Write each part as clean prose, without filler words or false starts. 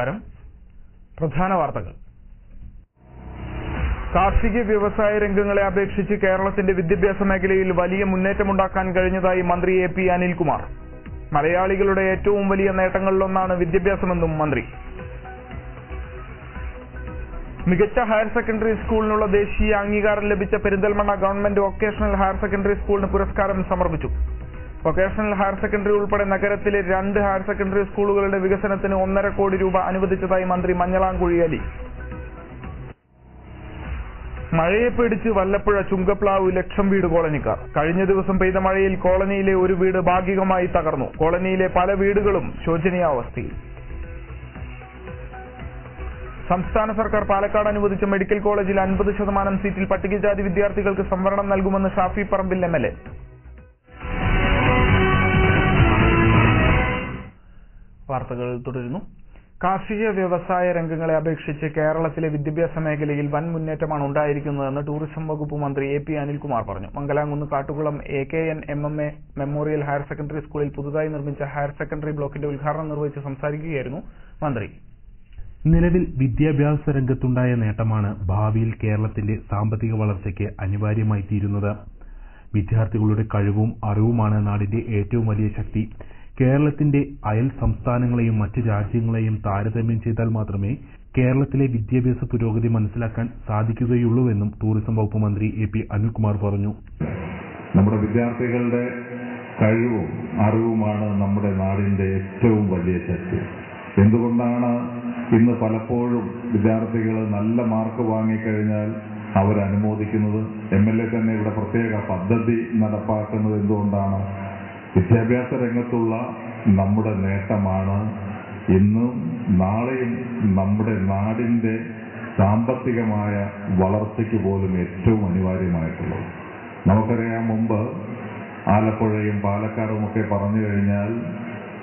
നമസ്കാരം. പ്രധാന വാർത്തകൾ. കാർഷിക വ്യവസായ രംഗങ്ങളെ അപേക്ഷിച്ച് കേരളത്തിന്റെ വിദ്യാഭ്യാസ മേഖലയിൽ വലിയ മുന്നേറ്റമുണ്ടാക്കാൻ കഴിഞ്ഞതായി മന്ത്രി AP അനിൽകുമാർ. മലയാളികളുടെ ഏറ്റവും വലിയ നേട്ടങ്ങളിലൊന്നാണ് വിദ്യാഭ്യാസമെന്നും മന്ത്രി. മികച്ച ഹയർ സെക്കൻഡറി സ്കൂളിനുള്ള ദേശീയ അംഗീകാരം ലഭിച്ച Perinthalmanna government vocational higher secondary സ്കൂളിന് പുരസ്കാരം സമർപ്പിച്ചു. വൊക്കേഷണൽ ഹയർ സെക്കൻഡറി ഉൾപ്പെടെ നഗരത്തിലെ 2 ഹയർ സെക്കൻഡറി സ്കൂളുകളുടെ വികസനത്തിന് 1.5 കോടി രൂപ അനുവദിച്ചതായി മന്ത്രി മഞ്ഞളാംകുഴി അലി. മഴയെ പേടിച്ച് വല്ലപ്പുഴ ചുങ്കപ്ലാവ് ലക്ഷം വീട് കോളനിക്കാർ. കഴിഞ്ഞ ദിവസം പെയ്ത മഴയിൽ കോളനിയിലെ ഒരു വീട് ഭാഗികമായി തകർന്നു. കോളനിയിലെ പല വീടുകളും ശോചനീയാവസ്ഥയിൽ. സംസ്ഥാന സർക്കാർ പാലക്കാട് അനുവദിച്ച മെഡിക്കൽ കോളേജിൽ 50% സീറ്റിൽ പട്ടികജാതി വിദ്യാർത്ഥികൾക്ക് സംവരണം നൽകുമെന്ന് ഷാഫി പറമ്പിൽ MLA. വാർത്തകൾ തുടരുന്നു. കാർഷിക വ്യവസായ രംഗങ്ങളെ അപേക്ഷിച്ച് കേരളത്തിലെ വിദ്യാഭ്യാസ മേഖലയിൽ വൻ മുന്നേറ്റമാണ് ഉണ്ടായിരിക്കുന്നതെന്ന് ടൂറിസം വകുപ്പ് മന്ത്രി AP അനിൽകുമാർ പറഞ്ഞു. Mangalamkunnu Kattukulam AKN MMA memorial higher secondary സ്കൂളിൽ പുതുതായി നിർമ്മിച്ച ഹയർ സെക്കൻഡറി ബ്ലോക്കിന്റെ ഉദ്ഘാടനം നിർവഹിച്ച് സംസാരിക്കുകയായിരുന്നു മന്ത്രി. നിലവിൽ വിദ്യാഭ്യാസ രംഗത്തുണ്ടായ നേട്ടമാണ് ഭാവിയിൽ കേരളത്തിന്റെ സാമ്പത്തിക വളർച്ചയ്ക്ക് അനിവാര്യമായി തീരുന്നത്. വിദ്യാർത്ഥികളുടെ കഴിവും അറിവുമാണ് നാടിന്റെ ഏറ്റവും വലിയ ശക്തി. കേരളത്തിന്റെ അയൽ സംസ്ഥാനങ്ങളെയും മറ്റ് രാജ്യങ്ങളെയും താരതമ്യം ചെയ്താൽ മാത്രമേ കേരളത്തിലെ വിദ്യാഭ്യാസ പുരോഗതി മനസ്സിലാക്കാൻ സാധിക്കുകയുള്ളൂവെന്നും ടൂറിസം വകുപ്പ് മന്ത്രി AP അനിൽകുമാർ പറഞ്ഞു. നമ്മുടെ വിദ്യാർത്ഥികളുടെ കഴിവും അറിവുമാണ് നമ്മുടെ നാടിന്റെ ഏറ്റവും വലിയ ശക്തി. എന്തുകൊണ്ടാണ് ഇന്ന് പലപ്പോഴും വിദ്യാർത്ഥികൾ നല്ല മാർക്ക് വാങ്ങിക്കഴിഞ്ഞാൽ അവരനുമോദിക്കുന്നത്? MLA തന്നെ ഇവിടെ പ്രത്യേക പദ്ധതി നടപ്പാക്കുന്നത് എന്തുകൊണ്ടാണ്? വിദ്യാഭ്യാസ രംഗത്തുള്ള നമ്മുടെ നേട്ടമാണ് ഇന്നും നാളെയും നമ്മുടെ നാടിന്റെ സാമ്പത്തികമായ വളർച്ചയ്ക്ക് പോലും ഏറ്റവും അനിവാര്യമായിട്ടുള്ളത്. നമുക്കറിയാം, മുമ്പ് ആലപ്പുഴയും പാലക്കാടും ഒക്കെ പറഞ്ഞു കഴിഞ്ഞാൽ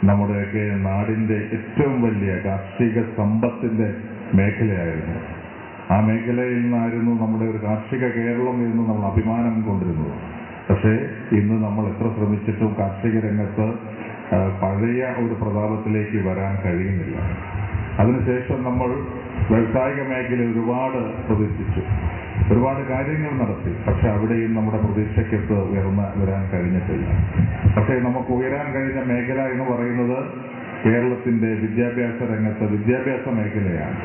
നമ്മുടെയൊക്കെ നാടിന്റെ ഏറ്റവും വലിയ കാർഷിക സമ്പത്തിന്റെ മേഖലയായിരുന്നു. ആ മേഖലയിൽ നിന്നായിരുന്നു നമ്മുടെ ഒരു കാർഷിക കേരളം എന്ന് നമ്മൾ അഭിമാനം കൊണ്ടിരുന്നത്. പക്ഷേ ഇന്ന് നമ്മൾ എത്ര ശ്രമിച്ചിട്ടും കാർഷിക രംഗത്ത് പഴയ ഒരു പ്രതാപത്തിലേക്ക് വരാൻ കഴിയുന്നില്ല. അതിനുശേഷം നമ്മൾ വ്യവസായിക മേഖല ഒരുപാട് പ്രതീക്ഷിച്ചു, ഒരുപാട് കാര്യങ്ങൾ നടത്തി. പക്ഷെ അവിടെയും നമ്മുടെ പ്രതീക്ഷയ്ക്കൊത്ത് ഉയർന്ന് വരാൻ കഴിഞ്ഞിട്ടില്ല. പക്ഷേ നമുക്ക് ഉയരാൻ കഴിഞ്ഞ മേഖല എന്ന് പറയുന്നത് കേരളത്തിന്റെ വിദ്യാഭ്യാസ രംഗത്ത് വിദ്യാഭ്യാസ മേഖലയാണ്.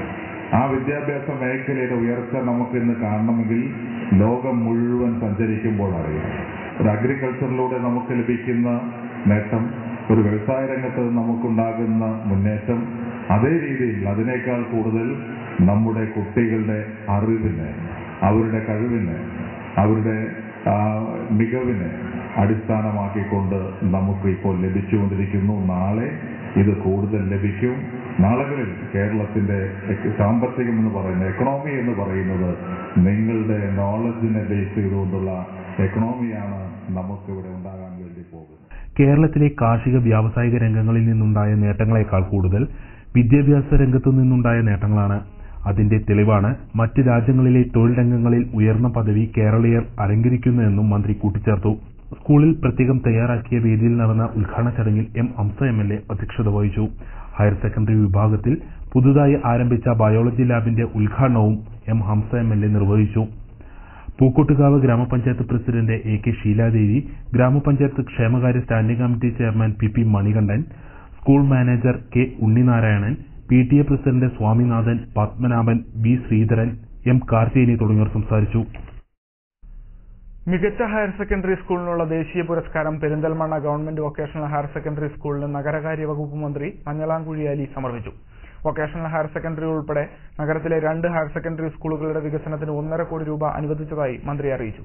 ആ വിദ്യാഭ്യാസ മേഖലയുടെ ഉയർച്ച നമുക്ക് ഇന്ന് കാണണമെങ്കിൽ ലോകം മുഴുവൻ സഞ്ചരിക്കുമ്പോൾ അറിയാം. ഒരു അഗ്രികൾച്ചറിലൂടെ നമുക്ക് ലഭിക്കുന്ന നേട്ടം, ഒരു വ്യവസായ രംഗത്ത് നമുക്കുണ്ടാകുന്ന മുന്നേറ്റം, അതേ രീതിയിൽ അതിനേക്കാൾ കൂടുതൽ നമ്മുടെ കുട്ടികളുടെ അറിവിന്, അവരുടെ കഴിവിന്, അവരുടെ മികവിനെ അടിസ്ഥാനമാക്കിക്കൊണ്ട് നമുക്ക് ഇപ്പോൾ ലഭിച്ചുകൊണ്ടിരിക്കുന്നു. നാളെ ഇത് കൂടുതൽ ലഭിക്കും. നാളുകളിൽ കേരളത്തിന്റെ സാമ്പത്തികം എന്ന് പറയുന്നത്, എക്കണോമി എന്ന് പറയുന്നത് നിങ്ങളുടെ നോളജിനെ ബേസ് ചെയ്തുകൊണ്ടുള്ള എക്കണോമിയാണ് നമുക്കിവിടെ ഉണ്ടാകാൻ വേണ്ടി പോകുന്നത്. കേരളത്തിലെ കാർഷിക വ്യാവസായിക രംഗങ്ങളിൽ നിന്നുണ്ടായ നേട്ടങ്ങളെക്കാൾ കൂടുതൽ വിദ്യാഭ്യാസ രംഗത്തു നിന്നുണ്ടായ നേട്ടങ്ങളാണ്. അതിന്റെ തെളിവാണ് മറ്റ് രാജ്യങ്ങളിലെ തൊഴിൽ രംഗങ്ങളിൽ ഉയർന്ന പദവി കേരളീയർ അലങ്കരിക്കുന്നുവെന്നും മന്ത്രി കൂട്ടിച്ചേർത്തു. സ്കൂളിൽ പ്രത്യേകം തയ്യാറാക്കിയ വേദിയിൽ നടന്ന ഉദ്ഘാടന ചടങ്ങിൽ ഹംസ MLA അധ്യക്ഷത വഹിച്ചു. ഹയർ സെക്കൻഡറി വിഭാഗത്തിൽ പുതുതായി ആരംഭിച്ച ബയോളജി ലാബിന്റെ ഉദ്ഘാടനവും ഹംസ MLA നിർവഹിച്ചു. പൂക്കോട്ടുകാവ് ഗ്രാമപഞ്ചായത്ത് പ്രസിഡന്റ് AK ഷീലാദേവി, ഗ്രാമപഞ്ചായത്ത് ക്ഷേമകാര്യ standing committee chairman PP Manikandan, school manager K ഉണ്ണിനാരായണൻ, PTA president Swaminathan, Padmanabhan, B Sreedharan, M കാർത്തിയേനി തുടങ്ങിയവർ സംസാരിച്ചു. മികച്ച ഹയർ സെക്കൻഡറി സ്കൂളിനുള്ള ദേശീയ പുരസ്കാരം Perinthalmanna government vocational higher secondary സ്കൂളിന് നഗരകാര്യ വകുപ്പ് മന്ത്രി മഞ്ഞളാംകുഴി അലി സമർപ്പിച്ചു. വൊക്കേഷണൽ ഹയർ സെക്കൻഡറി ഉൾപ്പെടെ നഗരത്തിലെ 2 ഹയർ സെക്കൻഡറി സ്കൂളുകളുടെ വികസനത്തിന് 1.5 കോടി രൂപ അനുവദിച്ചതായി മന്ത്രി അറിയിച്ചു.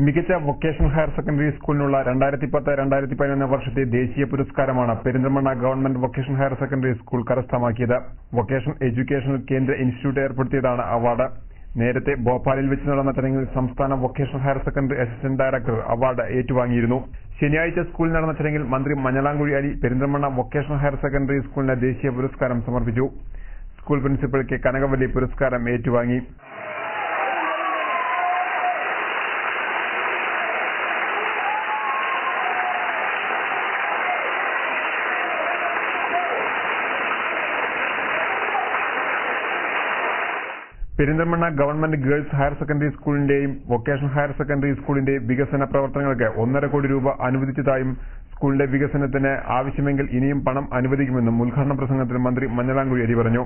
മികച്ച വൊക്കേഷണൽ ഹയർ സെക്കൻഡറി സ്കൂളിനുള്ള 2010-2011 വർഷത്തെ ദേശീയ പുരസ്കാരമാണ് Perinthalmanna government vocational higher secondary school കരസ്ഥമാക്കിയത്. വൊക്കേഷണൽ എഡ്യൂക്കേഷണൽ കേന്ദ്ര ഇൻസ്റ്റിറ്റ്യൂട്ട് ഏർപ്പെടുത്തിയതാണ് അവാർഡ്. നേരത്തെ ഭോപ്പാലിൽ വെച്ച് നടന്ന ചടങ്ങിൽ സംസ്ഥാന vocational higher secondary assistant director award ഏറ്റുവാങ്ങിയിരുന്നു. ശനിയാഴ്ച സ്കൂളിൽ നടന്ന ചടങ്ങിൽ മന്ത്രി Manjalamkuzhi Ali Perinthalmanna vocational higher secondary സ്കൂളിന് ദേശീയ പുരസ്കാരം സമർപ്പിച്ചു. സ്കൂൾ പ്രിൻസിപ്പൽ K കനകവല്ലി പുരസ്കാരം ഏറ്റുവാങ്ങി. Perinthalmanna government girls higher secondary സ്കൂളിന്റെയും വൊക്കേഷണൽ ഹയർ സെക്കൻഡറി സ്കൂളിന്റെയും വികസന പ്രവർത്തനങ്ങൾക്ക് 1.5 കോടി രൂപ അനുവദിച്ചതായും സ്കൂളിന്റെ വികസനത്തിന് ആവശ്യമെങ്കിൽ ഇനിയും പണം അനുവദിക്കുമെന്നും ഉദ്ഘാടന പ്രസംഗത്തിൽ മന്ത്രി മഞ്ഞളാംകുഴി പറഞ്ഞു.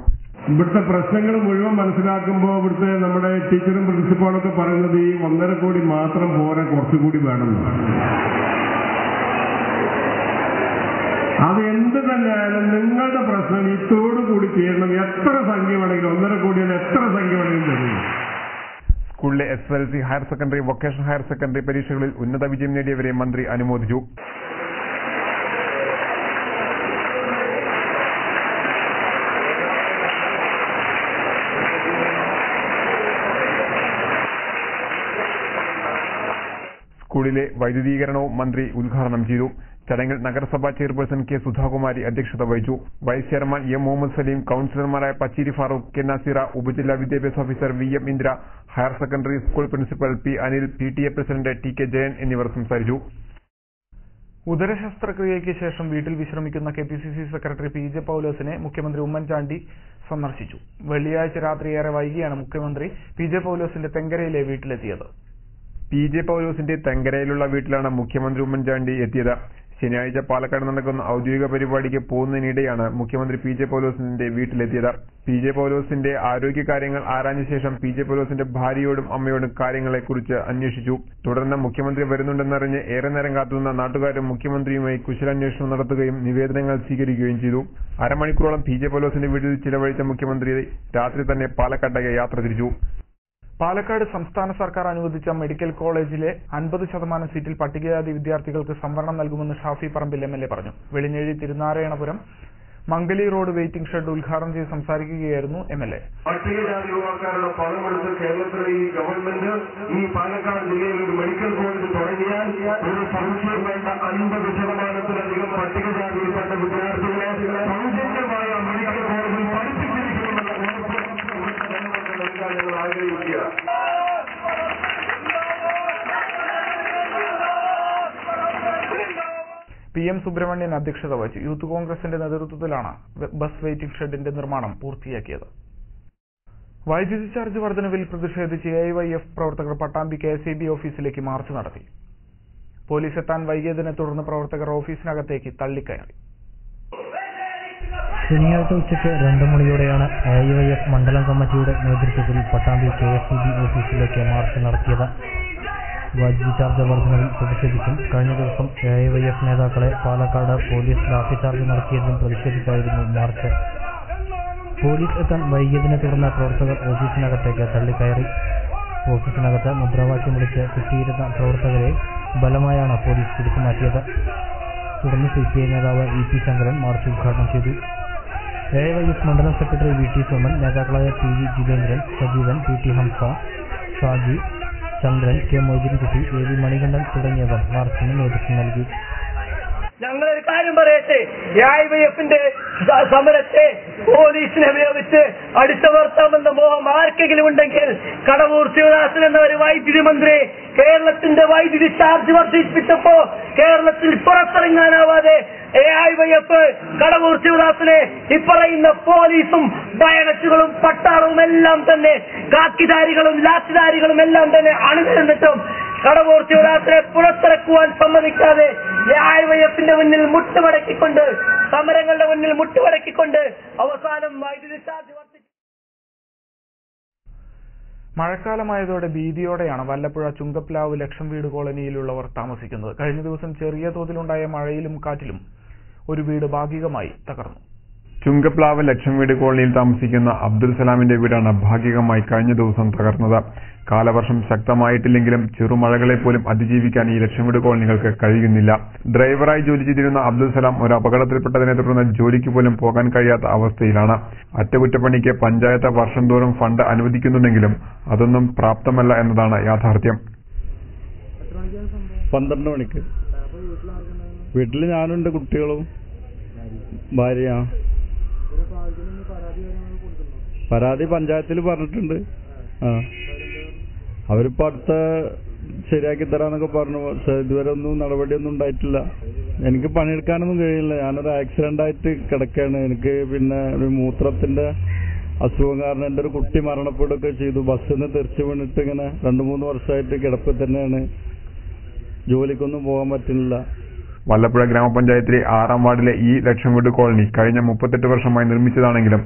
ഇവിടുത്തെ പ്രശ്നങ്ങൾ മുഴുവൻ മനസ്സിലാക്കുമ്പോൾ ഇവിടുത്തെ നമ്മുടെ ടീച്ചറും പ്രിൻസിപ്പാളൊക്കെ പറയുന്നത് ഈ 1.5 കോടി മാത്രം പോരാ, കുറച്ചുകൂടി വേണമെന്നാണ്. അത് എന്ത് തന്നെയായാലും നിങ്ങളുടെ പ്രശ്നം ഇതോടുകൂടി ചെയ്യണം. എത്ര സംഖ്യ വേണമെങ്കിലും 1.5 കോടിയാണ് എത്ര സംഖ്യ വേണമെങ്കിലും തരും. സ്കൂളിലെ SSLC, higher secondary, vocational higher secondary പരീക്ഷകളിൽ ഉന്നത വിജയം നേടിയവരെ മന്ത്രി അനുമോദിച്ചു. സ്കൂളിലെ വൈദ്യുതീകരണവും മന്ത്രി ഉദ്ഘാടനം ചെയ്തു. ചടങ്ങിൽ നഗരസഭാ ചെയർപേഴ്സൺ കെ സുധാകുമാരി അധ്യക്ഷത വഹിച്ചു. Vice chairman M Muhammad Saleem, കൌൺസിലർമാരായ പച്ചേരി ഫാറൂഖ്, കെ നസീറ, ഉപജില്ലാ വിദ്യാഭ്യാസ officer VM Indra, higher secondary school principal P Anil, PTA president TK Jayan എന്നിവർ സംസാരിച്ചു. ഉദരശസ്ത്രക്രിയയ്ക്ക് ശേഷം വീട്ടിൽ വിശ്രമിക്കുന്ന KPCC സെക്രട്ടറി PJ പൗലോസിനെ മുഖ്യമന്ത്രി ഉമ്മൻചാണ്ടി സന്ദർശിച്ചു. വെള്ളിയാഴ്ച രാത്രി ഏറെ വൈകിയാണ് മുഖ്യമന്ത്രി PJ പൗലോസിന്റെ തെങ്കരയിലെ വീട്ടിലെത്തിയത്. PJ പൗലോസിന്റെ തെങ്കരയിലുള്ള വീട്ടിലാണ് മുഖ്യമന്ത്രി ഉമ്മൻചാണ്ടി എത്തിയത്. ശനിയാഴ്ച പാലക്കാട് നടക്കുന്ന ഔദ്യോഗിക പരിപാടിക്ക് പോകുന്നതിനിടെയാണ് മുഖ്യമന്ത്രി PJ പൗലോസിന്റെ വീട്ടിലെത്തിയത്. PJ പൗലോസിന്റെ ആരോഗ്യകാര്യങ്ങൾ ആരാഞ്ഞ ശേഷം PJ പൗലോസിന്റെ ഭാര്യയോടും അമ്മയോടും കാര്യങ്ങളെക്കുറിച്ച് അന്വേഷിച്ചു. തുടർന്ന് മുഖ്യമന്ത്രി വരുന്നുണ്ടെന്നറിഞ്ഞ് ഏറെ നേരം കാത്തുനിന്ന നാട്ടുകാരും മുഖ്യമന്ത്രിയുമായി കുശലാന്വേഷണം നടത്തുകയും നിവേദനങ്ങൾ സ്വീകരിക്കുകയും ചെയ്തു. അരമണിക്കൂറോളം PJ പൗലോസിന്റെ വീട്ടിൽ ചിലവഴിച്ച മുഖ്യമന്ത്രി രാത്രി തന്നെ പാലക്കാട്ടേക്ക് യാത്ര തിരിച്ചു. പാലക്കാട് സംസ്ഥാന സർക്കാർ അനുവദിച്ച മെഡിക്കൽ കോളേജിലെ 50% സീറ്റിൽ പട്ടികജാതി വിദ്യാർത്ഥികൾക്ക് സംവരണം നൽകുമെന്ന് ഷാഫി പറമ്പിൽ MLA പറഞ്ഞു. Velinjezhi Thirunarayanapuram Mangali road waiting shed ഉദ്ഘാടനം ചെയ്ത് സംസാരിക്കുകയായിരുന്നു MLA. പട്ടികജാതി യുവാക്കളുടെ പണമെടുത്ത് കേരളത്തിലെ ഈ ഗവൺമെന്റ് ഈ പാലക്കാട് ജില്ലയിൽ ഒരു മെഡിക്കൽ കോളേജ് തുടങ്ങിയാൽ ഒരു സംശയം വേണ്ട 50%-ലധികം പട്ടികജാതിയിൽപ്പെട്ട വിദ്യാർത്ഥികളെ സൗജന്യമായ മെഡിക്കൽ കോളേജിൽ പഠിപ്പിച്ചിരിക്കണമെന്ന ഞങ്ങൾ ആഗ്രഹിക്കുക. PM സുബ്രഹ്മണ്യൻ അധ്യക്ഷത വഹിച്ചു. യൂത്ത് കോൺഗ്രസിന്റെ നേതൃത്വത്തിലാണ് ബസ് വെയിറ്റിംഗ് ഷെഡിന്റെ നിർമ്മാണം പൂർത്തിയാക്കിയത്. വൈദ്യുതി ചാർജ് വർധനവിൽ പ്രതിഷേധിച്ച് AIYF പ്രവർത്തകർ പട്ടാമ്പി KSEB ഓഫീസിലേക്ക് മാർച്ച് നടത്തി. പോലീസ് എത്താൻ വൈകിയതിനെ തുടർന്ന് പ്രവർത്തകർ ഓഫീസിനകത്തേക്ക് തള്ളിക്കയറി. ശനിയാഴ്ച ഉച്ചയ്ക്ക് 2 മണിയോടെയാണ് AIYF മണ്ഡലം കമ്മിറ്റിയുടെ നേതൃത്വത്തിൽ പട്ടാമ്പി KSEB ഓഫീസിലേക്ക് മാർച്ച് നടത്തിയത്. വൈദ്യുതി ചാർജ് വർധനവിൽ പ്രതിഷേധിച്ചും കഴിഞ്ഞ ദിവസം AIYF നേതാക്കളെ പാലക്കാട് പോലീസ് ലാത്തിചാർജ് നടത്തിയതിലും പ്രതിഷേധിച്ചായിരുന്നു മാർച്ച്. പോലീസ് എത്താൻ വൈകിയതിനെ തുടർന്ന് പ്രവർത്തകർ ഓഫീസിനകത്തേക്ക് തള്ളിക്കയറി. ഓഫീസിനകത്ത് മുദ്രാവാക്യം വിളിച്ച് കുത്തിയിരുന്ന പ്രവർത്തകരെ ബലമായാണ് പോലീസ് പിടിച്ചുമാറ്റിയത്. തുടർന്ന് CPI നേതാവ് EP ശങ്കരൻ മാർച്ച് ഉദ്ഘാടനം ചെയ്തു. AIYF മണ്ഡലം സെക്രട്ടറി VT സോമൻ, നേതാക്കളായ PV ജിതേന്ദ്രൻ, സജീവൻ, PT ഹംസ, ഷാജി, ചന്ദ്രൻ, K മൊയ്തീൻകുട്ടി, AV മണികണ്ഠൻ തുടങ്ങിയവർ മാർച്ചിന് നേതൃത്വം നൽകി. ഞങ്ങളൊരു കാര്യം പറയട്ടെ, AIYFന്റെ സമരത്തെ പോലീസിനെ ഉപയോഗിച്ച് അടിച്ചമർത്താമെന്ന മോഹം ആർക്കെങ്കിലും ഉണ്ടെങ്കിൽ കടവൂർ ശിവദാസൻ എന്ന ഒരു വൈദ്യുതി മന്ത്രി കേരളത്തിന്റെ വൈദ്യുതി ചാർജ് വർദ്ധിപ്പിച്ചപ്പോ കേരളത്തിൽ പുറത്തിറങ്ങാനാവാതെ AIYF കടവൂർ ശിവദാസനെ ഇപ്പറയുന്ന പോലീസും ബയണറ്റുകളും പട്ടാളവും എല്ലാം തന്നെ കാക്കിധാരികളും ലാത്തിധാരികളും എല്ലാം തന്നെ അണിനിരന്നിട്ടും കടവൂർ ശിവദാസനെ പുറത്തിറക്കുവാൻ സമ്മതിക്കാതെ AIYFന്റെ മുന്നിൽ മുട്ടുമടക്കിക്കൊണ്ട്, സമരങ്ങളുടെ മുന്നിൽ മുട്ടുമടക്കിക്കൊണ്ട് അവസാനം വൈദ്യുതി ചാർജ് വർദ്ധിച്ചു. മഴക്കാലമായതോടെ ഭീതിയോടെയാണ് വല്ലപ്പുഴ ചുങ്കപ്ലാവ് ലക്ഷം വീട് കോളനിയിലുള്ളവർ താമസിക്കുന്നത്. കഴിഞ്ഞ ദിവസം ചെറിയ തോതിലുണ്ടായ മഴയിലും കാറ്റിലും ഒരു വീട് ഭാഗികമായി തകർന്നു. ചുങ്കപ്ലാവ് ലക്ഷം വീട് കോളനിയിൽ താമസിക്കുന്ന അബ്ദുൽ സലാമിന്റെ വീടാണ് ഭാഗികമായി കഴിഞ്ഞ ദിവസം തകർന്നത്. കാലവർഷം ശക്തമായിട്ടില്ലെങ്കിലും ചെറുമഴകളെ പോലും അതിജീവിക്കാൻ ഈ ലക്ഷം വീട് കോളനികൾക്ക് കഴിയുന്നില്ല. ഡ്രൈവറായി ജോലി ചെയ്തിരുന്ന അബ്ദുൽ സലാം ഒരു അപകടത്തിൽപ്പെട്ടതിനെ തുടർന്ന് ജോലിക്ക് പോലും പോകാൻ കഴിയാത്ത അവസ്ഥയിലാണ്. അറ്റകുറ്റപ്പണിക്ക് പഞ്ചായത്ത് വർഷം തോറും ഫണ്ട് അനുവദിക്കുന്നുണ്ടെങ്കിലും അതൊന്നും പ്രാപ്തമല്ല എന്നതാണ് യാഥാർത്ഥ്യം. 12 മണിക്ക് വീട്ടിൽ ഞാനുണ്ട്, കുട്ടികളും ഭാര്യ. പരാതി പഞ്ചായത്തിൽ പറഞ്ഞിട്ടുണ്ട്. അവരിപ്പോ അടുത്ത ശരിയാക്കി തരാന്നൊക്കെ പറഞ്ഞു. ഇതുവരെ ഒന്നും നടപടിയൊന്നും ഉണ്ടായിട്ടില്ല. എനിക്ക് പണിയെടുക്കാനൊന്നും കഴിയില്ല. ഞാനൊരു ആക്സിഡന്റ് ആയിട്ട് കിടക്കുകയാണ്. എനിക്ക് പിന്നെ ഒരു മൂത്രത്തിന്റെ അസുഖം കാരണം എൻ്റെ ഒരു കുട്ടി മരണപ്പെടുകയൊക്കെ ചെയ്തു. ബസ്സിൽ നിന്ന് തെറിച്ചു വീണിട്ട് ഇങ്ങനെ 2-3 വർഷമായിട്ട് കിടപ്പിൽ തന്നെയാണ്. ജോലിക്കൊന്നും പോകാൻ പറ്റുന്നില്ല. വല്ലപ്പുഴ ഗ്രാമപഞ്ചായത്തിലെ 6ാം വാർഡിലെ ഈ ലക്ഷം വീട് കോളനി കഴിഞ്ഞ 38 വർഷമായി നിർമ്മിച്ചതാണെങ്കിലും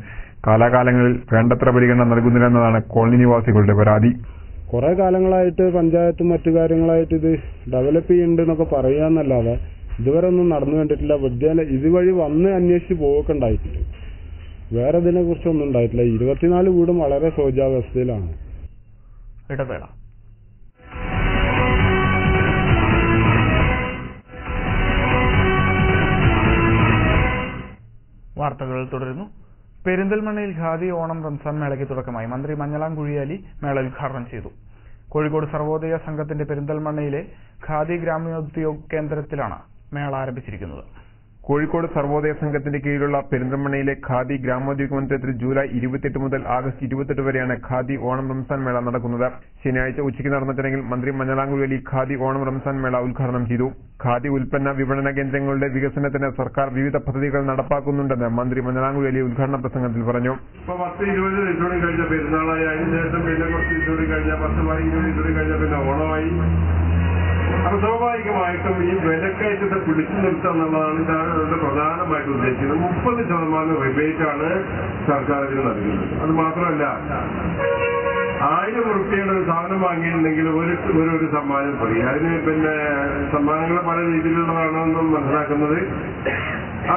കാലാകാലങ്ങളിൽ വേണ്ടത്ര പരിഗണന നൽകുന്നില്ലെന്നതാണ് കോളനി നിവാസികളുടെ പരാതി. കുറെ കാലങ്ങളായിട്ട് പഞ്ചായത്തും മറ്റു കാര്യങ്ങളായിട്ട് ഇത് ഡെവലപ്പ് ചെയ്യുന്നുണ്ടെന്നൊക്കെ പറയാന്നല്ലാതെ ഇതുവരെ ഒന്നും നടന്നു കണ്ടിട്ടില്ല. വിദ്യാലയം ഇതുവഴി വന്ന് അന്വേഷിച്ച് പോവൊക്കെ ഉണ്ടായിട്ടുണ്ട്. വേറെ ഇതിനെ കുറിച്ചൊന്നും ഉണ്ടായിട്ടില്ല. 24 വീടും വളരെ ശോചാവസ്ഥയിലാണ്. ഇടവേള. വാർത്തകൾ തുടരുന്നു. പെരിന്തൽമണ്ണയിൽ ഖാദി ഓണം റംസാൻ മേളയ്ക്ക് തുടക്കമായി. മന്ത്രി മഞ്ഞളാം കുഴിയാലി മേള ഉദ്ഘാടനം ചെയ്തു. കോഴിക്കോട് സർവോദയ സംഘത്തിന്റെ പെരിന്തൽമണ്ണയിലെ ഖാദി ഗ്രാമോദ്योग കേന്ദ്രത്തിലാണ് മേള ആരംഭിച്ചിരിക്കുന്നത്. കോഴിക്കോട് സർവോദയ സംഘത്തിന്റെ കീഴിലുള്ള പെരിന്തൽമണ്ണയിലെ ഖാദി ഗ്രാമോദ്योग മന്ദിരത്തിൽ ജൂലൈ 28 മുതൽ ആഗസ്റ്റ് 28 വരെയാണ് ഖാദി ഓണം റംസാൻ മേള നടക്കുന്നത്. ശനിയാഴ്ച ഉച്ചയ്ക്ക് നടന്ന ചടങ്ങിൽ മന്ത്രി മഞ്ഞളാം കുഴിയാലി ഖാദി ഓണം റംസാൻ മേള ഉദ്ഘാടനം ചെയ്തു. ഖാദി ഉൽപ്പന്ന വിപണന കേന്ദ്രങ്ങളുടെ വികസനത്തിന് സർക്കാർ വിവിധ പദ്ധതികൾ നടപ്പാക്കുന്നുണ്ടെന്ന് മന്ത്രി മഞ്ഞളാം കുഴിയാലി ഉദ്ഘാടന പ്രസംഗത്തിൽ പറഞ്ഞു. ഇപ്പൊ 10-20 ദിവസം കഴിഞ്ഞ പെരുന്നാളായി, അതിനുശേഷം പിന്നെ കുറച്ച് ദിവസം കഴിഞ്ഞ 10-15 ദിവസം കഴിഞ്ഞ പിന്നെ ഓണമായി. അപ്പൊ സ്വാഭാവികമായിട്ടും ഈ വിലക്കയറ്റത്തെ പിടിച്ചു നിർത്തുക എന്നുള്ളതാണ് ഇതാണ് പ്രധാനമായിട്ട് ഉദ്ദേശിക്കുന്നത്. 30% റിബേറ്റാണ് സർക്കാർ ഇതിന് നൽകുന്നത്. അത് മാത്രമല്ല, 1000 റുപ്യയുടെ ഒരു സാധനം വാങ്ങിയിട്ടുണ്ടെങ്കിൽ ഒരു സമ്മാനം ഫ്രീ. അതിന് പിന്നെ സമ്മാനങ്ങൾ പല രീതിയിലുള്ളതാണെന്നും മനസ്സിലാക്കുന്നത്.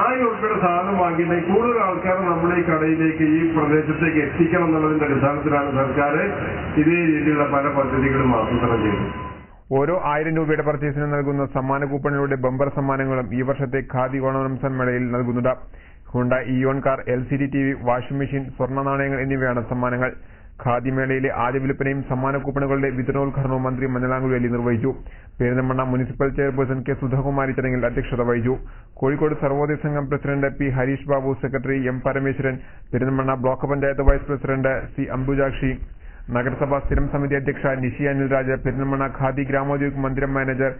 1000 റുപ്യയുടെ സാധനം വാങ്ങിയിട്ടുണ്ടെങ്കിൽ കൂടുതൽ ആൾക്കാർ നമ്മുടെ ഈ കടയിലേക്ക് ഈ പ്രദേശത്തേക്ക് എത്തിക്കണം എന്നുള്ളതിന്റെ അടിസ്ഥാനത്തിലാണ് സർക്കാർ ഇതേ രീതിയിലുള്ള പല പദ്ധതികളും ആസൂത്രണം ചെയ്തത്. ഓരോ 1000 രൂപയുടെ പർച്ചേസിന് നൽകുന്ന സമ്മാന കൂപ്പണിലൂടെ ബമ്പർ സമ്മാനങ്ങളും ഈ വർഷത്തെ ഖാദി ഓണം റംസാൻ മേളയിൽ നൽകുന്നുണ്ട്. Hyundai Eon car, LCD TV, washing machine, സ്വർണ്ണ നാണയങ്ങൾ എന്നിവയാണ് സമ്മാനങ്ങൾ. ഖാദി മേളയിലെ ആദ്യ വിൽപ്പനയും സമ്മാന കൂപ്പണുകളുടെ വിതരണോദ്ഘാടനവും മന്ത്രി മഞ്ഞളാം കുഴിയാലി നിർവഹിച്ചു. Perinthalmanna municipal chairperson K Sudhakumari ചടങ്ങിൽ അധ്യക്ഷത വഹിച്ചു. Kozhikode Sarvodaya Sangham president P Harish Babu, secretary M Parameswaran, Perinthalmanna block panchayat vice president C Ambujakshi, നഗരസഭാ സ്ഥിരം സമിതി അധ്യക്ഷ Nishi Anilraj, Perinthalmanna Khadi Gramodyog Mandiram manager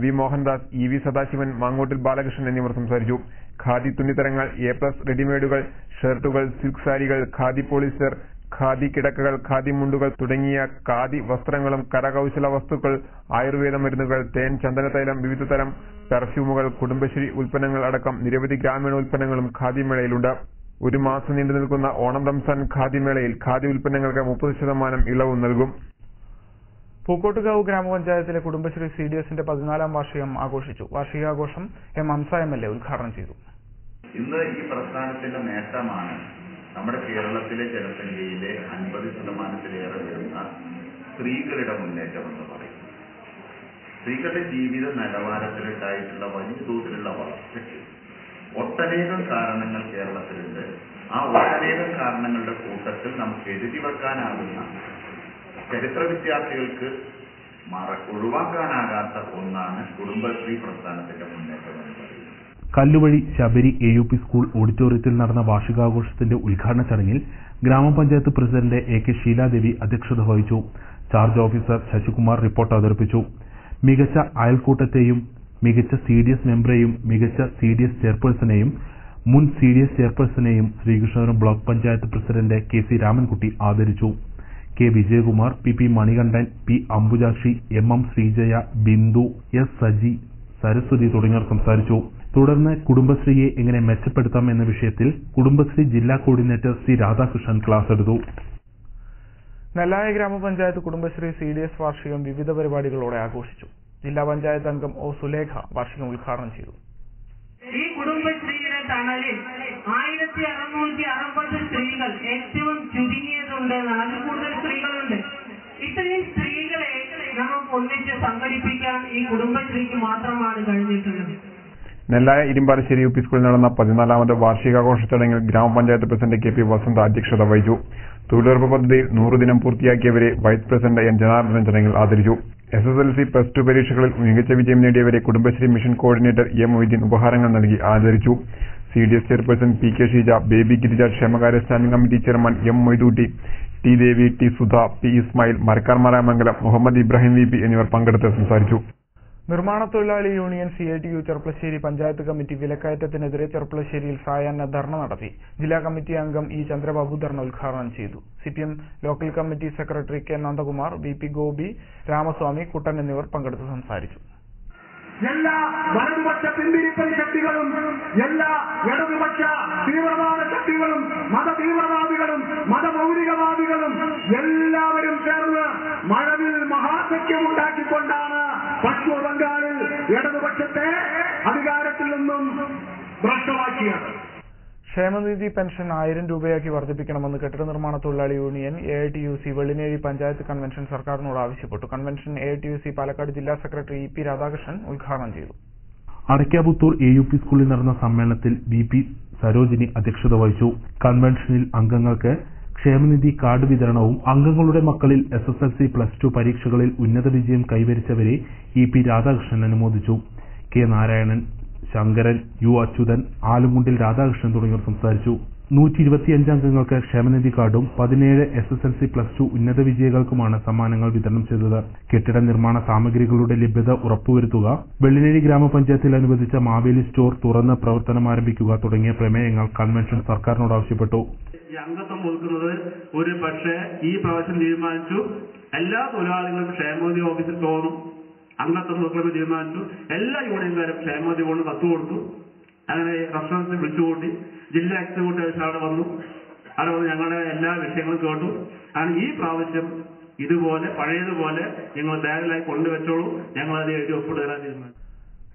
V Mohandas, EV Sadasivan, Mangottil Balakrishnan എന്നിവർ സംസാരിച്ചു. ഖാദി തുണിത്തരങ്ങൾ, A+ റെഡിമെയ്ഡുകൾ, ഷർട്ടുകൾ, സിൽക്ക് സാരികൾ, ഖാദി പോളിസ്റ്റർ, ഖാദി കിടക്കകൾ, ഖാദി മുണ്ടുകൾ തുടങ്ങിയ ഖാദി വസ്ത്രങ്ങളും കരകൌശല വസ്തുക്കൾ, ആയുർവേദ മരുന്നുകൾ, തേൻ, ചന്ദനതൈലം, വിവിധ തരം പെർഫ്യൂമുകൾ, കുടുംബശ്രീ ഉൽപ്പന്നങ്ങൾ അടക്കം നിരവധി ഗ്രാമീണ ഉൽപ്പന്നങ്ങളും ഖാദി മേളയിലുണ്ട്. 1 മാസം നീണ്ടു നിൽക്കുന്ന ഓണം റംസാൻ ഖാദി മേളയിൽ ഖാദി ഉൽപ്പന്നങ്ങൾക്ക് 30% ഇളവും നൽകും. പൂക്കോട്ടുകാവ് ഗ്രാമപഞ്ചായത്തിലെ കുടുംബശ്രീ CDSന്റെ 14ാം വാർഷികം ആഘോഷിച്ചു. വാർഷികാഘോഷം എം ഹംസ MLA ഉദ്ഘാടനം ചെയ്തു. ഇന്ന് ഈ പ്രസ്ഥാനത്തിന്റെ നേട്ടമാണ് നമ്മുടെ കേരളത്തിലെ ജനസംഖ്യയിലെ 50%-ലേറെ വരുന്ന സ്ത്രീകളുടെ മുന്നേറ്റം എന്ന് പറയുന്നത്. സ്ത്രീകളുടെ ജീവിത നിലവാരത്തിലുണ്ടായിട്ടുള്ള വലിയ തോതിലുള്ള വളർച്ചയ്ക്ക് ഒട്ടനേകം കാരണങ്ങൾ കേരളത്തിലുണ്ട്. ആ ഒട്ടനേകം കാരണങ്ങളുടെ കൂട്ടത്തിൽ നമുക്ക് എഴുതി വെക്കാനാകുന്ന ചരിത്ര വിദ്യാർത്ഥികൾക്ക് ഒഴിവാക്കാനാകാത്ത ഒന്നാണ് കുടുംബശ്രീ പ്രസ്ഥാനത്തിന്റെ മുന്നേറ്റം എന്ന് പറയുന്നത്. കല്ലുവഴി ശബരി AUP സ്കൂൾ ഓഡിറ്റോറിയത്തിൽ നടന്ന വാർഷികാഘോഷത്തിന്റെ ഉദ്ഘാടന ചടങ്ങിൽ ഗ്രാമപഞ്ചായത്ത് പ്രസിഡന്റ് AK ഷീലാദേവി അധ്യക്ഷത വഹിച്ചു. ചാർജ് ഓഫീസർ ശശികുമാർ റിപ്പോർട്ട് അവതരിപ്പിച്ചു. മികച്ച അയൽക്കൂട്ടത്തെയും മികച്ച CDS മെമ്പറെയും മികച്ച CDS ചെയർപേഴ്സണെയും മുൻ CDS ചെയർപേഴ്സണെയും Sreekrishnapuram block panchayat president KC Ramankutty ആദരിച്ചു. K Vijayakumar, PP Manikandan, P Ambujakshi, MM Sreejaya, Bindu, S Saji, Saraswati തുടങ്ങിയവർ സംസാരിച്ചു. തുടർന്ന് കുടുംബശ്രീയെ എങ്ങനെ മെച്ചപ്പെടുത്താം എന്ന വിഷയത്തിൽ കുടുംബശ്രീ ജില്ലാ കോർഡിനേറ്റർ C രാധാകൃഷ്ണൻ ക്ലാസ് എടുത്തു. നെല്ലായ ഗ്രാമപഞ്ചായത്ത് കുടുംബശ്രീ CDS വാർഷികം വിവിധ പരിപാടികളോടെ ആഘോഷിച്ചു. ജില്ലാ പഞ്ചായത്ത് അംഗം O സുലേഖ വാർഷികം ഉദ്ഘാടനം ചെയ്തു. ഈ കുടുംബശ്രീയുടെ തണലിൽ 1660 സ്ത്രീകൾ ഏറ്റവും ചുരുങ്ങിയതുണ്ട്. അതിൽ കൂടുതൽ സ്ത്രീകളുണ്ട്. ഇത്രയും സ്ത്രീകളെ നമുക്ക് ഒന്നിച്ച് സംഘടിപ്പിക്കാൻ ഈ കുടുംബശ്രീക്ക് മാത്രമാണ് കഴിഞ്ഞിട്ടുള്ളത്. നെല്ലായ ഇരുമ്പാലശ്ശേരി UP സ്കൂളിൽ നടന്ന 14ാമത് വാർഷികാഘോഷ ചടങ്ങിൽ ഗ്രാമപഞ്ചായത്ത് പ്രസിഡന്റ് KP വസന്ത അധ്യക്ഷത വഹിച്ചു. തൊഴിലുറപ്പ് പദ്ധതിയിൽ 100 ദിനം പൂർത്തിയാക്കിയവരെ വൈസ് പ്രസിഡന്റ് N ജനാർദ്ദനൻ ചടങ്ങിൽ ആദരിച്ചു. SSLC +2 പരീക്ഷകളിൽ മികച്ച വിജയം നേടിയവരെ Kudumbashree mission coordinator A Moideen ഉപഹാരങ്ങൾ നൽകി ആദരിച്ചു. CDS chairperson PK Sheeja, Baby Girija, ക്ഷേമകാര്യ standing committee chairman M Moithootty, T Devi, T Sudha, P Ismail, Marakkar Maramangalam, Muhammad Ibrahim VP എന്നിവർ പങ്കെടുത്ത് സംസാരിച്ചു. നിർമ്മാണ തൊഴിലാളി union CITU Cherpulassery panchayat committee വിലക്കയറ്റത്തിനെതിരെ ചെർപ്പളശ്ശേരിയിൽ സായാഹ്ന ധർണ നടത്തി. ജില്ലാ കമ്മിറ്റി അംഗം ഇ ചന്ദ്രബാബു ധർണ ഉദ്ഘാടനം ചെയ്തു. CPM ലോക്കൽ കമ്മിറ്റി സെക്രട്ടറി കെ നന്ദകുമാർ, VP ഗോപി, രാമസ്വാമി, കുട്ടൻ എന്നിവർ പങ്കെടുത്ത് സംസാരിച്ചു. എല്ലാ വലതുപക്ഷ പിന്തിരിപ്പൻ ശക്തികളും എല്ലാ ഇടതുപക്ഷ തീവ്രവാദ ശക്തികളും മതതീവ്രവാദികളും മതമൗലികവാദികളും എല്ലാവരും ചേർന്ന് മഴവിൽ മഹാസഖ്യമുണ്ടാക്കിക്കൊണ്ടാണ് പശ്ചിമ ബംഗാളിൽ ഇടതുപക്ഷത്തെ അധികാരത്തിൽ നിന്നും ഭ്രഷ്ടമാക്കിയത്. ക്ഷേമനിധി പെൻഷൻ 1000 രൂപയാക്കി വർദ്ധിപ്പിക്കണമെന്ന് കെട്ടിട നിർമ്മാണ തൊഴിലാളി union AITUC Vellinezhi panchayat convention സർക്കാരിനോട് ആവശ്യപ്പെട്ടു. കൺവെൻഷൻ AITUC പാലക്കാട് ജില്ലാ സെക്രട്ടറി EP രാധാകൃഷ്ണൻ ഉദ്ഘാടനം ചെയ്തു. അടയ്ക്കാപുത്തൂർ AUP സ്കൂളിൽ നടന്ന സമ്മേളനത്തിൽ VP സരോജിനി അധ്യക്ഷത വഹിച്ചു. കൺവെൻഷനിൽ അംഗങ്ങൾക്ക് ക്ഷേമനിധി കാർഡ് വിതരണവും അംഗങ്ങളുടെ മക്കളിൽ SSLC +2 പരീക്ഷകളിൽ ഉന്നത വിജയം കൈവരിച്ചവരെ EP രാധാകൃഷ്ണൻ അനുമോദിച്ചു. K നാരായണൻ, ശങ്കരൻ, U അച്യുതൻ, ആലുമുണ്ടിൽ രാധാകൃഷ്ണൻ തുടങ്ങിയവർ സംസാരിച്ചു. 125 അംഗങ്ങൾക്ക് ക്ഷേമനിധി കാർഡും 17 SSLC +2 ഉന്നത വിജയികൾക്കുമാണ് സമ്മാനങ്ങൾ വിതരണം ചെയ്തത്. കെട്ടിട നിർമ്മാണ സാമഗ്രികളുടെ ലഭ്യത ഉറപ്പുവരുത്തുക, വെള്ളിനേഴി ഗ്രാമപഞ്ചായത്തിൽ അനുവദിച്ച മാവേലി സ്റ്റോർ തുറന്ന് പ്രവർത്തനം ആരംഭിക്കുക തുടങ്ങിയ പ്രമേയങ്ങൾ കൺവെൻഷൻ സർക്കാരിനോട് ആവശ്യപ്പെട്ടു. ഈ അംഗത്വം കൊടുക്കുന്നത് ഒരു പക്ഷേ ഈ പ്രാവശ്യം തീരുമാനിച്ചു എല്ലാ തൊഴിലാളികളും ക്ഷേമനിധി ഓഫീസിൽ തോന്നും അംഗത്വം കൊടുക്കണമെന്ന് തീരുമാനിച്ചു. എല്ലാ യൂണിയൻകാരും ക്ഷേമനിധി കൊണ്ട് കത്ത് കൊടുത്തു. അങ്ങനെ റഫറൻസിൽ വിളിച്ചുകൂട്ടി ജില്ലാ എക്സിക്യൂട്ടീവ് അവിടെ വന്നു ഞങ്ങളുടെ എല്ലാ വിഷയങ്ങളും കേട്ടു. കാരണം ഈ പ്രാവശ്യം ഇതുപോലെ പഴയതുപോലെ ഞങ്ങൾ ബാഗിലായി കൊണ്ടുവച്ചോളൂ, ഞങ്ങളത് എഴുതി ഒപ്പിടുക തീരുമാനിച്ചു.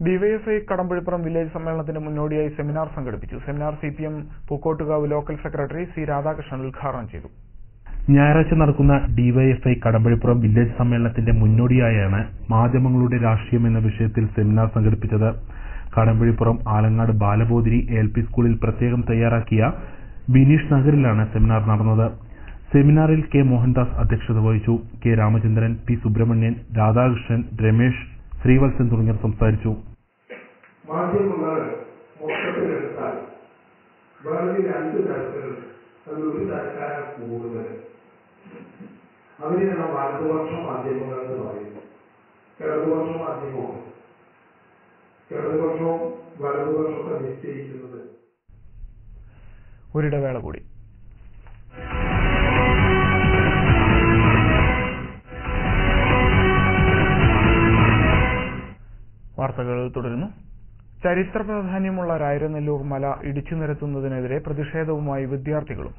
DYFI കടമ്പഴിപ്പുറം വില്ലേജ് സമ്മേളനത്തിന് മുന്നോടിയായി സെമിനാർ സംഘടിപ്പിച്ചു. Seminar CPM Pookkottukavu local secretary C Radhakrishnan ഉദ്ഘാടനം ചെയ്തു. ഞായറാഴ്ച നടക്കുന്ന DYFI കടമ്പഴിപ്പുറം വില്ലേജ് സമ്മേളനത്തിന്റെ മുന്നോടിയായാണ് മാധ്യമങ്ങളുടെ രാഷ്ട്രീയം എന്ന വിഷയത്തിൽ സെമിനാർ സംഘടിപ്പിച്ചത്. കടമ്പഴിപ്പുറം ആലങ്ങാട് ബാലബോധിനി ALP സ്കൂളിൽ പ്രത്യേകം തയ്യാറാക്കിയ ബിനീഷ് നഗറിലാണ് സെമിനാർ നടന്നത്. സെമിനാറിൽ K മോഹൻദാസ് അധ്യക്ഷത വഹിച്ചു. K രാമചന്ദ്രൻ, P സുബ്രഹ്മണ്യൻ, രാധാകൃഷ്ണൻ, രമേശ്, ശ്രീവത്സൻ തുടങ്ങിയവർ സംസാരിച്ചു. മാധ്യമങ്ങൾ മൊത്തത്തിലെടുത്താൽ വളരെ 2 തരത്തിൽ ഒരു തരക്കാരാണ് കൂടുതൽ. അവരെയാണ് വലതുപക്ഷ മാധ്യമങ്ങൾ എന്ന് പറയുന്നത്. ഇടതുപക്ഷ മാധ്യമമാണ്. ഇടതുപക്ഷവും വലതുപക്ഷമൊക്കെ നിശ്ചയിക്കുന്നത്. ഒരിടവേള കൂടി. വാർത്തകൾ തുടരുന്നു. ചരിത്ര പ്രാധാന്യമുള്ള രായരനെല്ലൂർ മല ഇടിച്ചു നിരത്തുന്നതിനെതിരെ പ്രതിഷേധവുമായി വിദ്യാർത്ഥികളും.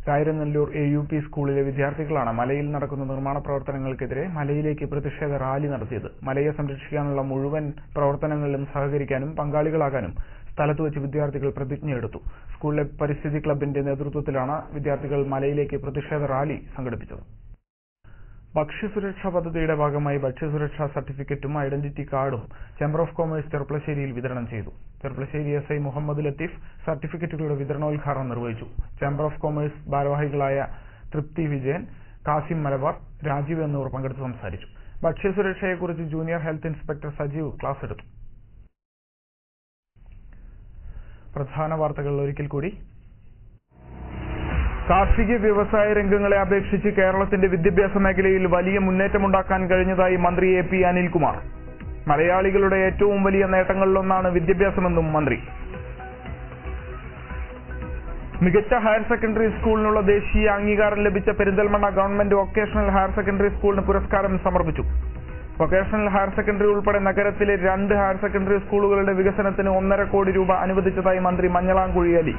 രായരനെല്ലൂർ AUP സ്കൂളിലെ വിദ്യാർത്ഥികളാണ് മലയിൽ നടക്കുന്ന നിർമ്മാണ പ്രവർത്തനങ്ങൾക്കെതിരെ മലയിലേക്ക് പ്രതിഷേധ റാലി നടത്തിയത്. മലയെ സംരക്ഷിക്കാനുള്ള മുഴുവൻ പ്രവർത്തനങ്ങളിലും സഹകരിക്കാനും പങ്കാളികളാകാനും സ്ഥലത്തുവച്ച് വിദ്യാർത്ഥികൾ പ്രതിജ്ഞയെടുത്തു. സ്കൂളിലെ പരിസ്ഥിതി ക്ലബിന്റെ നേതൃത്വത്തിലാണ് വിദ്യാർത്ഥികൾ മലയിലേക്ക് പ്രതിഷേധ റാലി സംഘടിപ്പിച്ചത്. ഭക്ഷ്യസുരക്ഷാ പദ്ധതിയുടെ ഭാഗമായി ഭക്ഷ്യസുരക്ഷാ സർട്ടിഫിക്കറ്റും ഐഡന്റിറ്റി കാർഡും ചേംബർ ഓഫ് കൊമേഴ്സ് ചെർപ്പളശ്ശേരിയിൽ വിതരണം ചെയ്തു. ചെർപ്പളശ്ശേരി SI മുഹമ്മദ് ലത്തീഫ് സർട്ടിഫിക്കറ്റുകളുടെ വിതരണോദ്ഘാടനം നിർവഹിച്ചു. ചേംബർ ഓഫ് കൊമേഴ്സ് ഭാരവാഹികളായ തൃപ്തി വിജയൻ, കാസിം മലബാർ, രാജീവ് എന്നിവർ പങ്കെടുത്ത് സംസാരിച്ചു. ഭക്ഷ്യസുരക്ഷയെക്കുറിച്ച് junior health inspector Sajeev class എടുത്തു. പ്രധാന വാർത്തകൾ ഒരിക്കൽ കൂടി. കാർഷിക വ്യവസായ രംഗങ്ങളെ അപേക്ഷിച്ച് കേരളത്തിന്റെ വിദ്യാഭ്യാസ മേഖലയിൽ വലിയ മുന്നേറ്റമുണ്ടാക്കാൻ കഴിഞ്ഞതായി മന്ത്രി AP അനിൽകുമാർ. മലയാളികളുടെ ഏറ്റവും വലിയ നേട്ടങ്ങളിലൊന്നാണ് വിദ്യാഭ്യാസമെന്നും മന്ത്രി. മികച്ച ഹയർ സെക്കൻഡറി സ്കൂളിനുള്ള ദേശീയ അംഗീകാരം ലഭിച്ച Perinthalmanna government vocational higher secondary സ്കൂളിന് പുരസ്കാരം സമർപ്പിച്ചു. വൊക്കേഷണൽ ഹയർ സെക്കൻഡറി ഉൾപ്പെടെ നഗരത്തിലെ 2 ഹയർ സെക്കൻഡറി സ്കൂളുകളുടെ വികസനത്തിന് 1.5 കോടി രൂപ അനുവദിച്ചതായി മന്ത്രി മഞ്ഞളാംകുഴി അലി.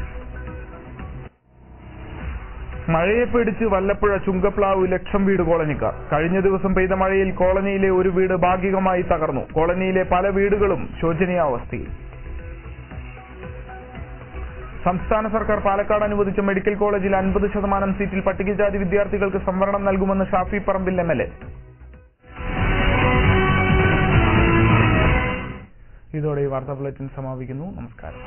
മഴയെ പേടിച്ച് വല്ലപ്പുഴ ചുങ്കപ്ലാവ് ലക്ഷം വീട് കോളനിക്കാർ. കഴിഞ്ഞ ദിവസം പെയ്ത മഴയിൽ കോളനിയിലെ ഒരു വീട് ഭാഗികമായി തകർന്നു. കോളനിയിലെ പല വീടുകളും ശോചനീയാവസ്ഥയിൽ. സംസ്ഥാന സർക്കാർ പാലക്കാട് അനുവദിച്ച മെഡിക്കൽ കോളേജിൽ 50% സീറ്റിൽ പട്ടികജാതി വിദ്യാർത്ഥികൾക്ക് സംവരണം നൽകുമെന്ന് ഷാഫി പറമ്പിൽ MLA. ഇതോടെ ഈ വാർത്താ ബുള്ളറ്റിൻ സമാപിക്കുന്നു. നമസ്കാരം.